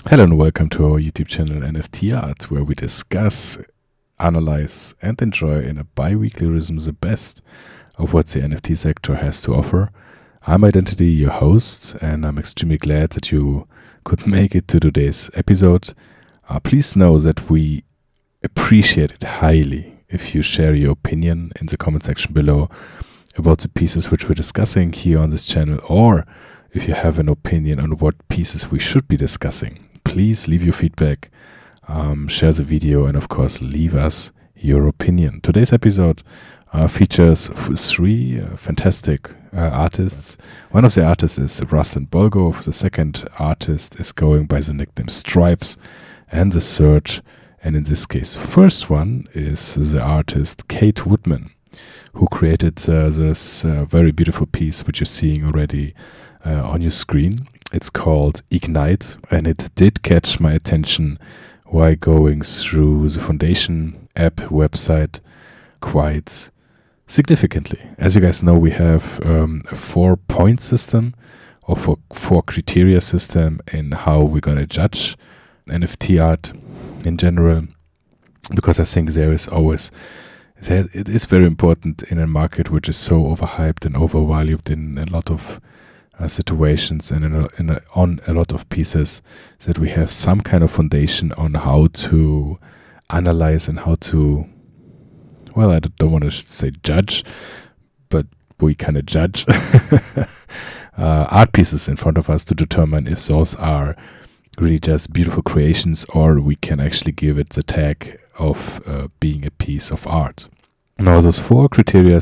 Hello and welcome to our YouTube channel NFT-Art, where we discuss, analyze, and enjoy in a bi-weekly rhythm the best of what the NFT sector has to offer. I'm Identity, your host, and I'm extremely glad that you could make it to today's episode. Please know that we appreciate it highly if you share your opinion in the comment section below about the pieces which we're discussing here on this channel, or if you have an opinion on what pieces we should be discussing. Please leave your feedback, share the video, and of course leave us your opinion. Today's episode features three fantastic artists. One of the artists is Ruslan Bolgov. The second artist is going by the nickname Stripes, and the third, and in this case first one, is the artist Kate Woodman, who created this very beautiful piece which you're seeing already on your screen. It's called Ignite, and it did catch my attention while going through the Foundation app website quite significantly. As you guys know, we have a 4-point system, or four criteria system in how we're going to judge NFT art in general, because I think it is very important in a market which is so overhyped and overvalued in a lot of situations and on a lot of pieces, that we have some kind of foundation on how to analyze and how to, well, I don't want to say judge, but we kind of judge art pieces in front of us to determine if those are really just beautiful creations, or we can actually give it the tag of being a piece of art. Now, those 4 criteria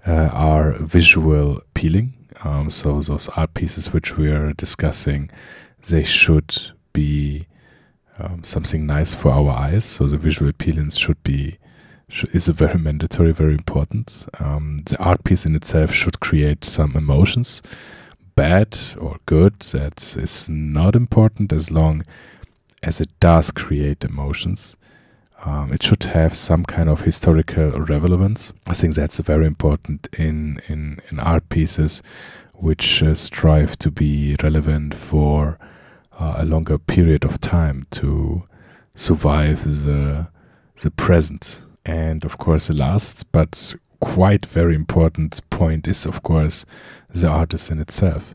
are visual appealing. So those art pieces which we are discussing, they should be something nice for our eyes. So the visual appearance is a very mandatory, very important. The art piece in itself should create some emotions, bad or good. That is not important as long as it does create emotions. It should have some kind of historical relevance. I think that's very important in art pieces which strive to be relevant for a longer period of time to survive the present. And of course, the last but quite very important point is, of course, the artist in itself.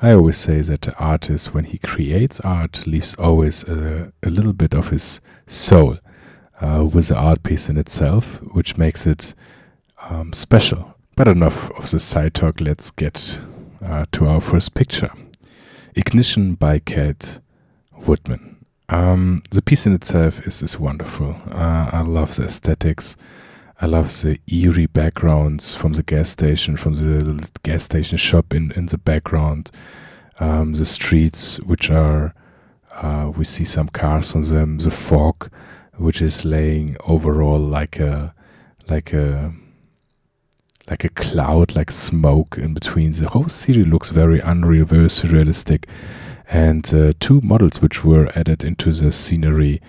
I always say that the artist, when he creates art, leaves always a little bit of his soul with the art piece in itself, which makes it special. But enough of the side talk, let's get to our first picture. Ignition by Kate Woodman. The piece in itself is wonderful. I love the aesthetics. I love the eerie backgrounds from the gas station, from the gas station shop in the background. The streets, which are, we see some cars on them, the fog, which is laying overall like a cloud, like smoke in between. The whole city looks very unreal, very surrealistic. And 2 models which were added into the scenery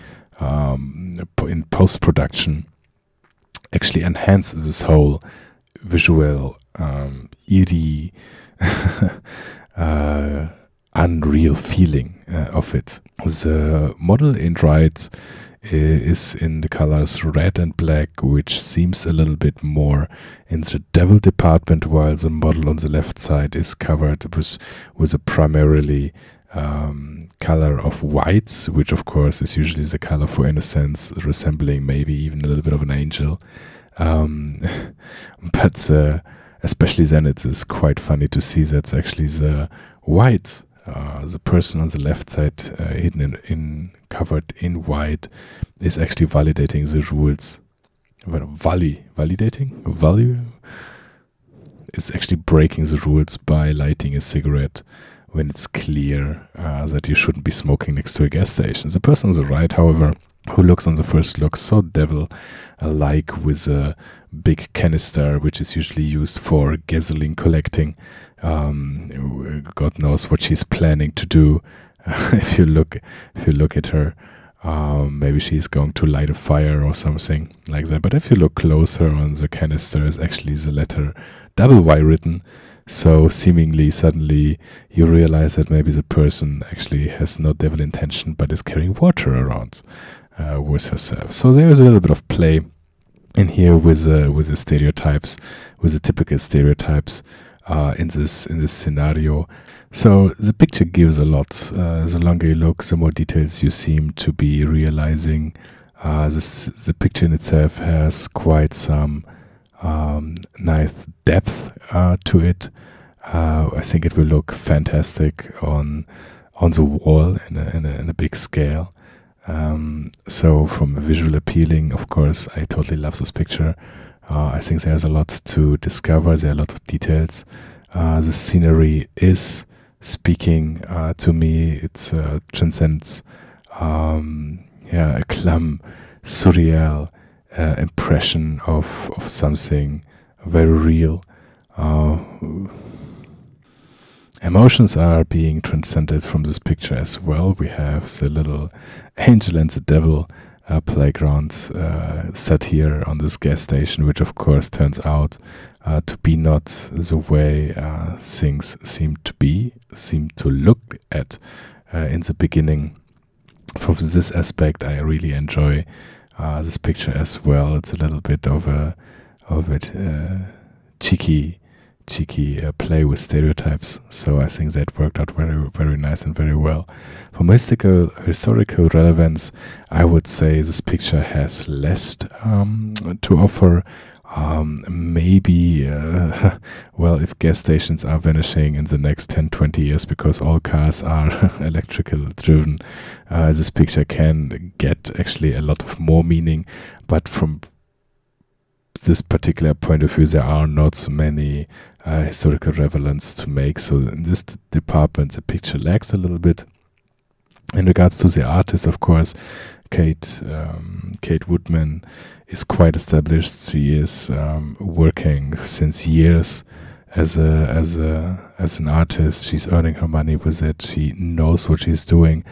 in post-production actually enhance this whole visual, eerie, unreal feeling of it. The model in right is in the colors red and black, which seems a little bit more in the devil department, while the model on the left side is covered with a primarily color of white, which of course is usually the color for innocence, resembling maybe even a little bit of an angel. But especially then it is quite funny to see that's actually the white. The person on the left side, hidden covered in white, is actually validating the rules. Validating? Value? Is actually breaking the rules by lighting a cigarette when it's clear that you shouldn't be smoking next to a gas station. The person on the right, however, who looks on the first look so devil-like with a big canister, which is usually used for gasoline collecting. God knows what she's planning to do. If you look at her, maybe she's going to light a fire or something like that. But if you look closer on the canister, is actually the letter double Y written. So seemingly, suddenly, you realize that maybe the person actually has no devil intention, but is carrying water around with herself. So there is a little bit of play in here with the stereotypes, with the typical stereotypes in this scenario. So the picture gives a lot. The longer you look, the more details you seem to be realizing. The picture in itself has quite some nice depth to it. I think it will look fantastic on the wall in a big scale. So from a visual appealing, of course, I totally love this picture. I think there's a lot to discover. There are a lot of details. The scenery is speaking to me. It transcends a glum, surreal impression of something very real. Emotions are being transcended from this picture as well. We have the little angel and the devil playground set here on this gas station, which of course turns out to be not the way things seem to look at in the beginning. From this aspect, I really enjoy this picture as well. It's a little bit of a cheeky play with stereotypes. So I think that worked out very, very nice and very well. From historical relevance, I would say this picture has less to offer. Maybe, if gas stations are vanishing in the next 10-20 years because all cars are electrical driven, this picture can get actually a lot of more meaning. But from this particular point of view, there are not so many historical relevance to make. So in this department, the picture lacks a little bit. In regards to the artist, of course, Kate Woodman is quite established. She is working since years as an artist. She's earning her money with it. She knows what she's doing.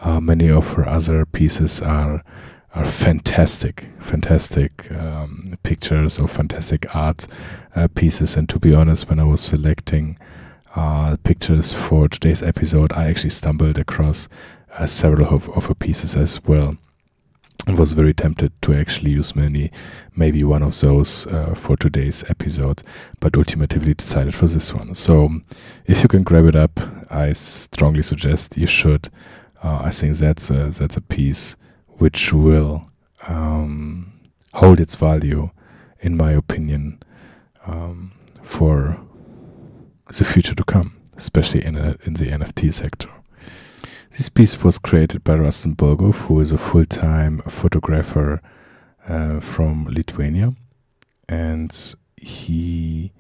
Many of her other pieces are fantastic pictures or fantastic art pieces. And to be honest, when I was selecting pictures for today's episode, I actually stumbled across several of her pieces as well. I was very tempted to actually use maybe one of those for today's episode, but ultimately decided for this one. So if you can grab it up, I strongly suggest you should. I think that's a piece which will hold its value, in my opinion, for the future to come, especially in the NFT sector. This piece was created by Ruslan Bolgov, who is a full-time photographer from Lithuania, and he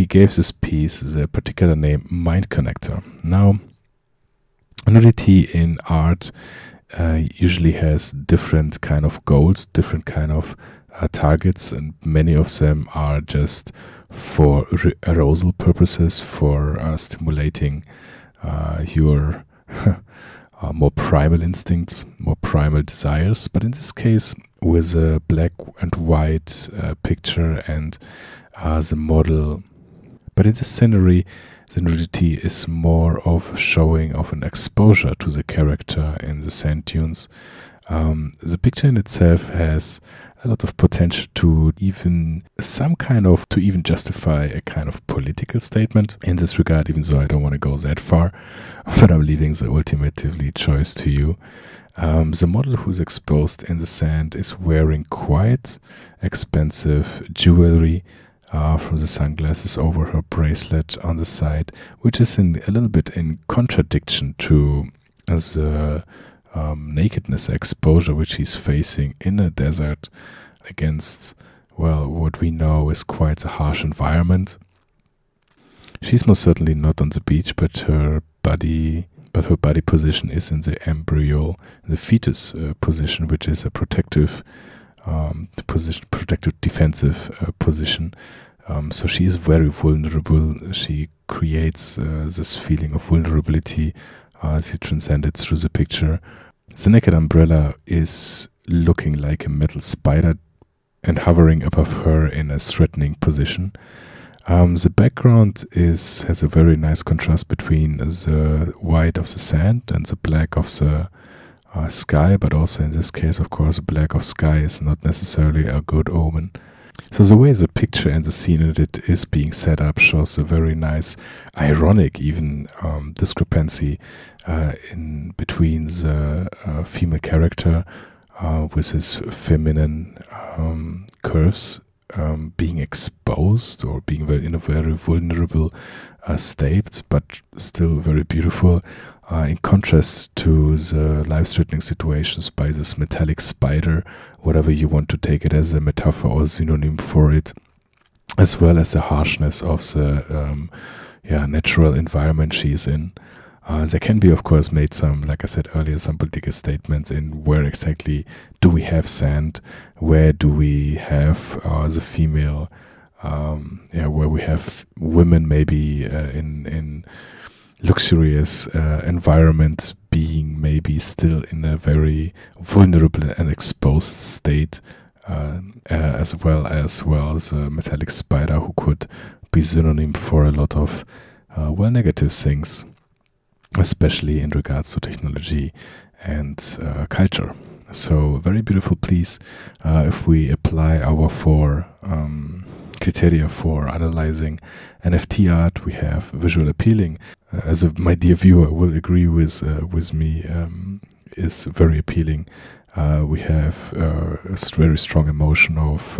gave this piece the particular name Mind Connector. Now, nudity in art usually has different kind of goals, different kind of targets, and many of them are just for arousal purposes, for stimulating your more primal instincts, more primal desires. But in this case, with a black and white picture and the model, but in this scenery, the nudity is more of showing of an exposure to the character in the sand dunes. The picture in itself has a lot of potential to even justify a kind of political statement in this regard, even though I don't want to go that far, but I'm leaving the ultimately choice to you. The model who's exposed in the sand is wearing quite expensive jewelry, from the sunglasses over her bracelet on the side, which is a little bit in contradiction to the nakedness exposure which he's facing in a desert against, what we know is quite a harsh environment. She's most certainly not on the beach, but her body position is in the embryo, the fetus position, which is a protective defensive position. So she is very vulnerable. She creates this feeling of vulnerability. She transcends it through the picture. The naked umbrella is looking like a metal spider and hovering above her in a threatening position. The background has a very nice contrast between the white of the sand and the black of the sky, but also in this case, of course, black of sky is not necessarily a good omen. So the way the picture and the scene in it is being set up shows a very nice, ironic even discrepancy in between the female character with his feminine curves being exposed or being in a very vulnerable state, but still very beautiful, in contrast to the life-threatening situations by this metallic spider, whatever you want to take it as a metaphor or synonym for it, as well as the harshness of the natural environment she's in. There can be, of course, made some, like I said earlier, some political statements in where exactly do we have sand, where do we have the female, where we have women maybe in luxurious environment being maybe still in a very vulnerable and exposed state, as well as a metallic spider who could be synonym for a lot of negative things, especially in regards to technology and culture. So very beautiful piece. If we apply our 4 criteria for analyzing NFT art, we have visual appealing. As my dear viewer will agree with me, is very appealing. We have a very strong emotion of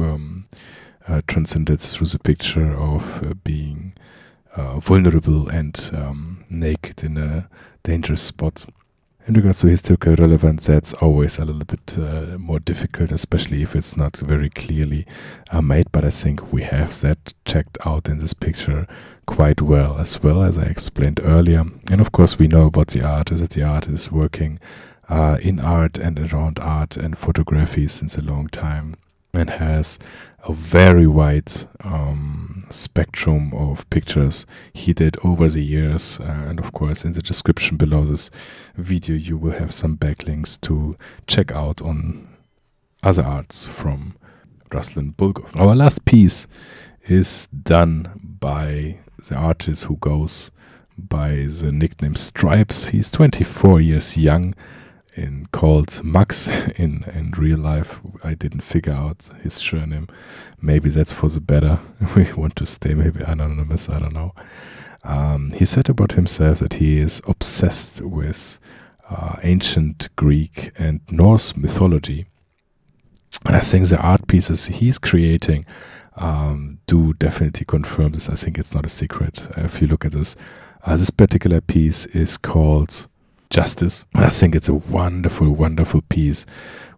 transcended through the picture of being vulnerable and naked in a dangerous spot. In regards to historical relevance, that's always a little bit more difficult, especially if it's not very clearly made, but I think we have that checked out in this picture quite well as I explained earlier. And of course we know about the artist, that the artist is working in art and around art and photography since a long time, and has a very wide spectrum of pictures he did over the years. And of course, in the description below this video, you will have some backlinks to check out on other arts from Ruslan Bolgov. Our last piece is done by the artist who goes by the nickname Stripes. He's 24 years young and called Max in real life. I didn't figure out his surname. Maybe that's for the better. We want to stay maybe anonymous, I don't know. He said about himself that he is obsessed with ancient Greek and Norse mythology. And I think the art pieces he's creating do definitely confirm this. I think it's not a secret. If you look at this, this particular piece is called Justice. And I think it's a wonderful, wonderful piece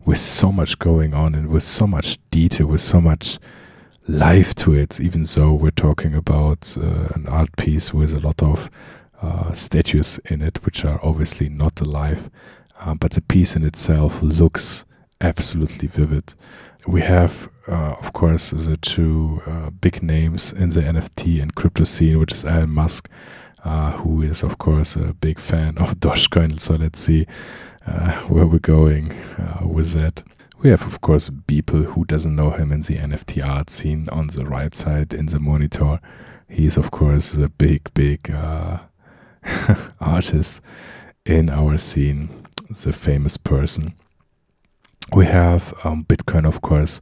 with so much going on and with so much detail, with so much life to it, even though we're talking about an art piece with a lot of statues in it, which are obviously not alive. But the piece in itself looks absolutely vivid. We have, of course, the 2 big names in the NFT and crypto scene, which is Elon Musk, who is, of course, a big fan of Dogecoin. So let's see where we're going with that. We have, of course, people who doesn't know him in the NFT art scene. On the right side in the monitor, he's, of course, a big artist in our scene, the famous person. We have Bitcoin, of course,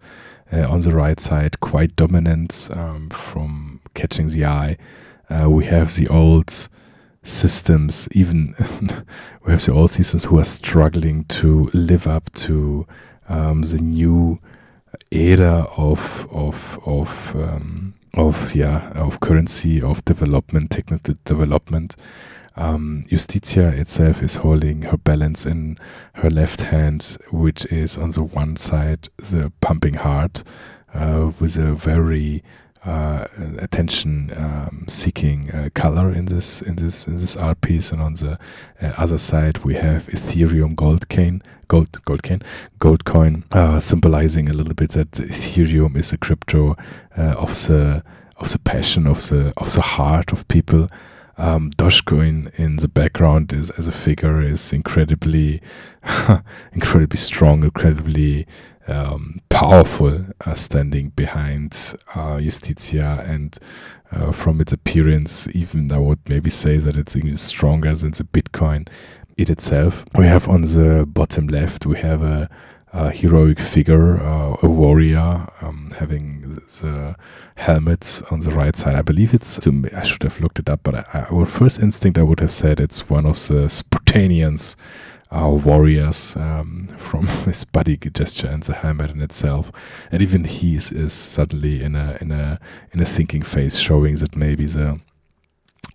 on the right side, quite dominant from catching the eye. We have the old systems, even we have the old systems who are struggling to live up to the new era of currency, of development, technical development. Justitia itself is holding her balance in her left hand, which is on the one side the pumping heart with a very attention-seeking color in this art piece, and on the other side we have Ethereum gold coin, symbolizing a little bit that Ethereum is a crypto of the passion of the heart of people. Dogecoin in the background as a figure is incredibly strong, incredibly powerful standing behind Justitia, and from its appearance, even I would maybe say that it's even stronger than the Bitcoin it itself. We have on the bottom left, we have a heroic figure, a warrior, having the helmet on the right side. I believe I should have looked it up, but our first instinct, I would have said it's one of the Spartanians warriors, from his body gesture and the helmet in itself. And even he is suddenly in a thinking phase, showing that maybe the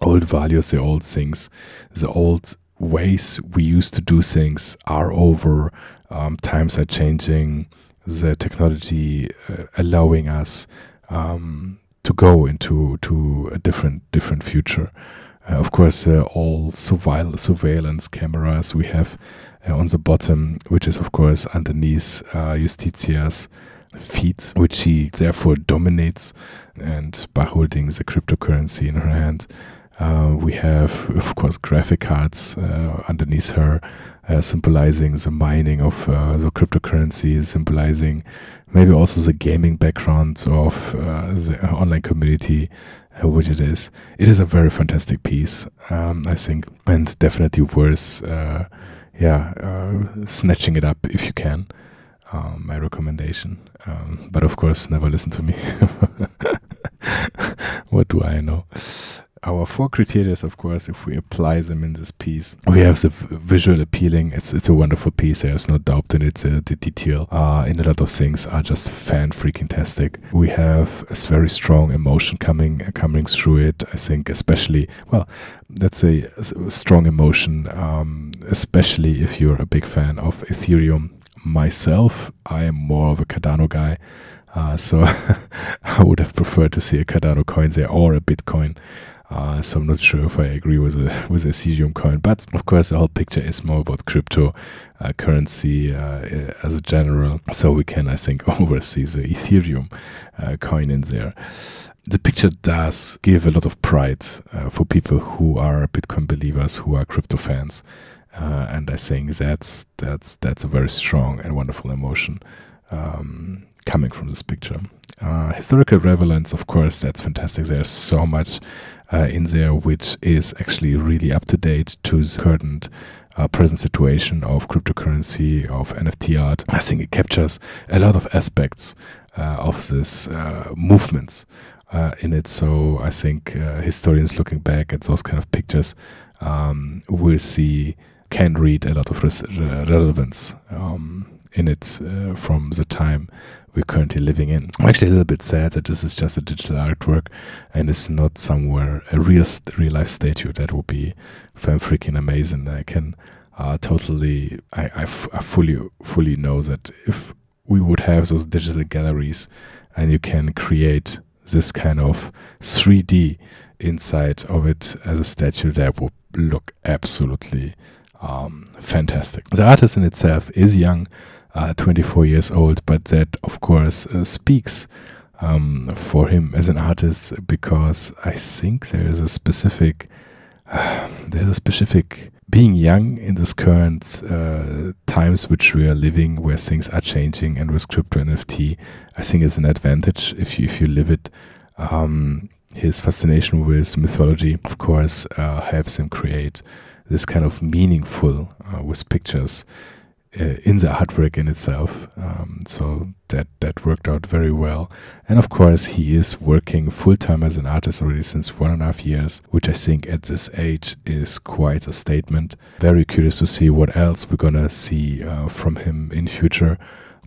old values, the old things, the old ways we used to do things are over. Times are changing. The technology allowing us to go into a different future. Of course, all surveillance cameras we have on the bottom, which is of course underneath Justitia's feet, which she therefore dominates, and by holding the cryptocurrency in her hand. We have, of course, graphic cards underneath her, symbolizing the mining of the cryptocurrency, symbolizing maybe also the gaming background of the online community, which it is. It is a very fantastic piece, I think, and definitely worth snatching it up if you can. My recommendation. But of course, never listen to me. What do I know? Our 4 criteria, of course, if we apply them in this piece, we have the visual appealing. It's a wonderful piece. There's no doubt in it. The detail in a lot of things are just fan-freaking-tastic. We have a very strong emotion coming through it. I think especially, let's say a strong emotion, especially if you're a big fan of Ethereum. Myself, I am more of a Cardano guy. So I would have preferred to see a Cardano coin there or a Bitcoin. So I'm not sure if I agree with a Ethereum coin, but of course the whole picture is more about crypto currency as a general. So we can, I think, oversee the Ethereum coin in there. The picture does give a lot of pride for people who are Bitcoin believers, who are crypto fans, and I think that's a very strong and wonderful emotion coming from this picture. Historical relevance, of course, that's fantastic. There's so much in there which is actually really up to date to the current present situation of cryptocurrency, of NFT art. I think it captures a lot of aspects of this movements in it. So I think historians looking back at those kind of pictures can read a lot of relevance in it from the time we're currently living in. I'm actually a little bit sad that this is just a digital artwork and it's not somewhere a real life statue. That would be freaking amazing. I can totally, I fully know that if we would have those digital galleries and you can create this kind of 3D inside of it as a statue, that would look absolutely fantastic. The artist in itself is young, 24 years old, but that of course speaks for him as an artist, because I think there's a specific being young in this current times which we are living, where things are changing, and with crypto NFT, I think it's an advantage if you live it. His fascination with mythology, of course, helps him create this kind of meaningful with pictures in the artwork in itself. So that worked out very well. And of course, he is working full-time as an artist already since 1.5 years, which I think at this age is quite a statement. Very curious to see what else we're gonna see from him in future.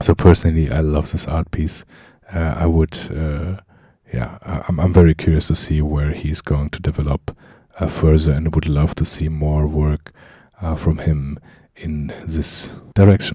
So personally, I love this art piece. I'm very curious to see where he's going to develop further, and would love to see more work from him in this direction.